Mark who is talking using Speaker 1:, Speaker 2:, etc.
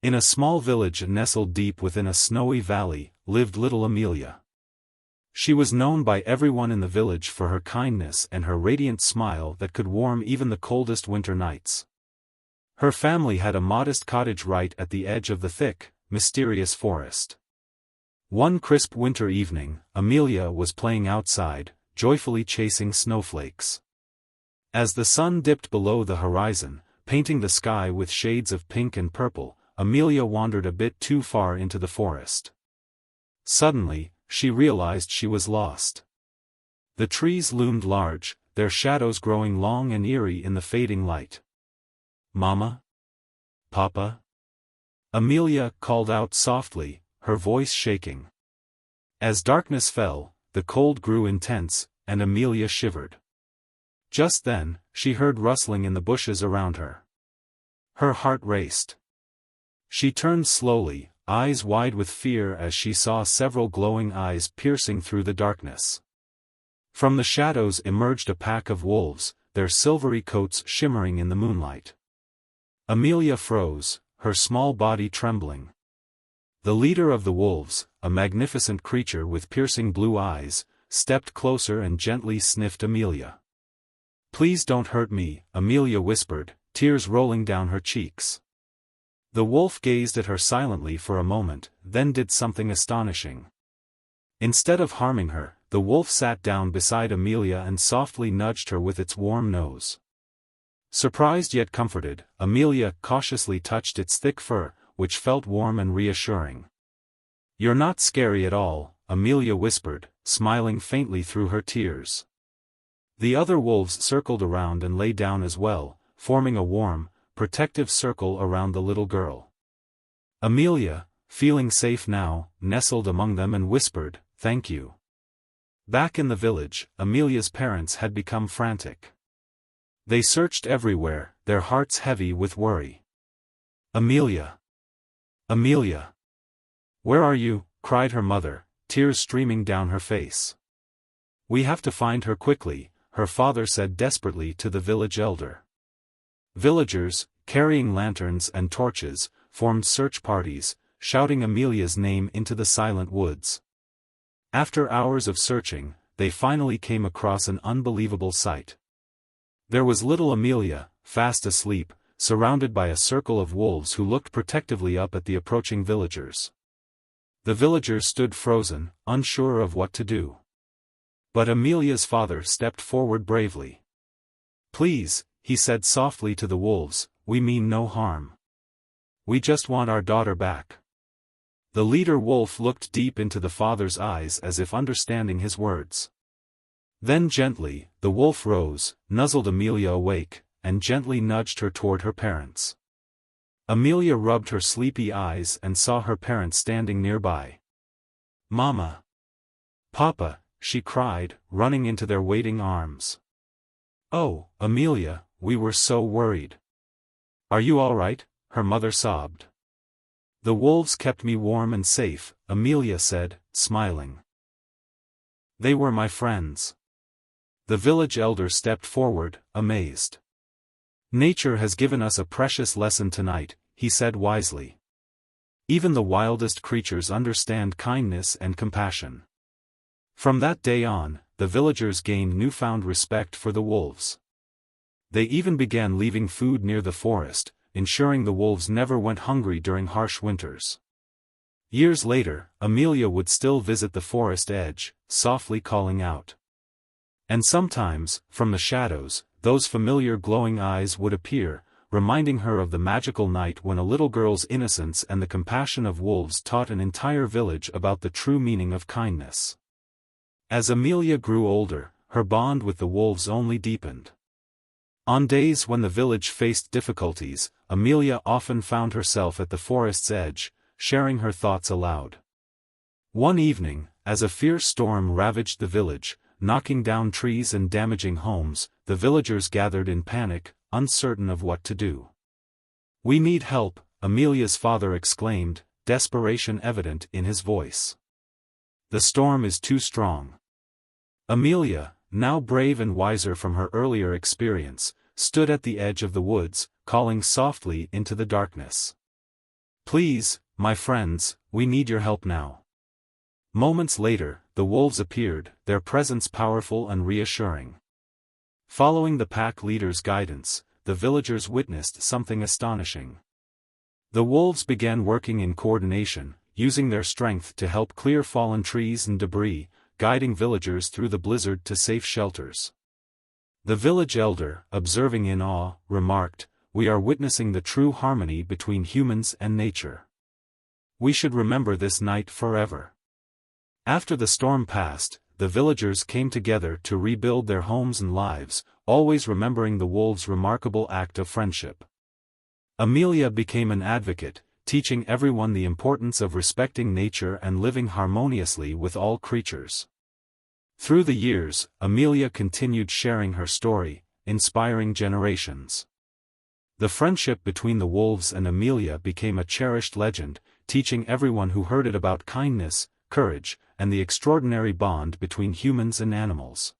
Speaker 1: In a small village nestled deep within a snowy valley, lived little Amelia. She was known by everyone in the village for her kindness and her radiant smile that could warm even the coldest winter nights. Her family had a modest cottage right at the edge of the thick, mysterious forest. One crisp winter evening, Amelia was playing outside, joyfully chasing snowflakes. As the sun dipped below the horizon, painting the sky with shades of pink and purple, Amelia wandered a bit too far into the forest. Suddenly, she realized she was lost. The trees loomed large, their shadows growing long and eerie in the fading light. "Mama? Papa?" Amelia called out softly, her voice shaking. As darkness fell, the cold grew intense, and Amelia shivered. Just then, she heard rustling in the bushes around her. Her heart raced. She turned slowly, eyes wide with fear as she saw several glowing eyes piercing through the darkness. From the shadows emerged a pack of wolves, their silvery coats shimmering in the moonlight. Amelia froze, her small body trembling. The leader of the wolves, a magnificent creature with piercing blue eyes, stepped closer and gently sniffed Amelia. "Please don't hurt me," Amelia whispered, tears rolling down her cheeks. The wolf gazed at her silently for a moment, then did something astonishing. Instead of harming her, the wolf sat down beside Amelia and softly nudged her with its warm nose. Surprised yet comforted, Amelia cautiously touched its thick fur, which felt warm and reassuring. "You're not scary at all," Amelia whispered, smiling faintly through her tears. The other wolves circled around and lay down as well, forming a warm, protective circle around the little girl. Amelia, feeling safe now, nestled among them and whispered, "Thank you." Back in the village, Amelia's parents had become frantic. They searched everywhere, their hearts heavy with worry. "Amelia! Amelia! Where are you?" cried her mother, tears streaming down her face. "We have to find her quickly," her father said desperately to the village elder. Villagers, carrying lanterns and torches, formed search parties, shouting Amelia's name into the silent woods. After hours of searching, they finally came across an unbelievable sight. There was little Amelia, fast asleep, surrounded by a circle of wolves who looked protectively up at the approaching villagers. The villagers stood frozen, unsure of what to do. But Amelia's father stepped forward bravely. "Please," he said softly to the wolves, "we mean no harm. We just want our daughter back." The leader wolf looked deep into the father's eyes as if understanding his words. Then gently, the wolf rose, nuzzled Amelia awake, and gently nudged her toward her parents. Amelia rubbed her sleepy eyes and saw her parents standing nearby. "Mama! Papa!" she cried, running into their waiting arms. "Oh, Amelia, we were so worried. Are you all right?" her mother sobbed. "The wolves kept me warm and safe," Amelia said, smiling. "They were my friends." The village elder stepped forward, amazed. "Nature has given us a precious lesson tonight," he said wisely. "Even the wildest creatures understand kindness and compassion." From that day on, the villagers gained newfound respect for the wolves. They even began leaving food near the forest, ensuring the wolves never went hungry during harsh winters. Years later, Amelia would still visit the forest edge, softly calling out. And sometimes, from the shadows, those familiar glowing eyes would appear, reminding her of the magical night when a little girl's innocence and the compassion of wolves taught an entire village about the true meaning of kindness. As Amelia grew older, her bond with the wolves only deepened. On days when the village faced difficulties, Amelia often found herself at the forest's edge, sharing her thoughts aloud. One evening, as a fierce storm ravaged the village, knocking down trees and damaging homes, the villagers gathered in panic, uncertain of what to do. "We need help," Amelia's father exclaimed, desperation evident in his voice. "The storm is too strong." Amelia, now brave and wiser from her earlier experience, stood at the edge of the woods, calling softly into the darkness. Please, my friends, we need your help now." Moments later, the wolves appeared, their presence powerful and reassuring. Following the pack leader's guidance, the villagers witnessed something astonishing. The wolves began working in coordination, using their strength to help clear fallen trees and debris, guiding villagers through the blizzard to safe shelters. The village elder, observing in awe, remarked, "We are witnessing the true harmony between humans and nature. We should remember this night forever." After the storm passed, the villagers came together to rebuild their homes and lives, always remembering the wolves' remarkable act of friendship. Amelia became an advocate, teaching everyone the importance of respecting nature and living harmoniously with all creatures. Through the years, Amelia continued sharing her story, inspiring generations. The friendship between the wolves and Amelia became a cherished legend, teaching everyone who heard it about kindness, courage, and the extraordinary bond between humans and animals.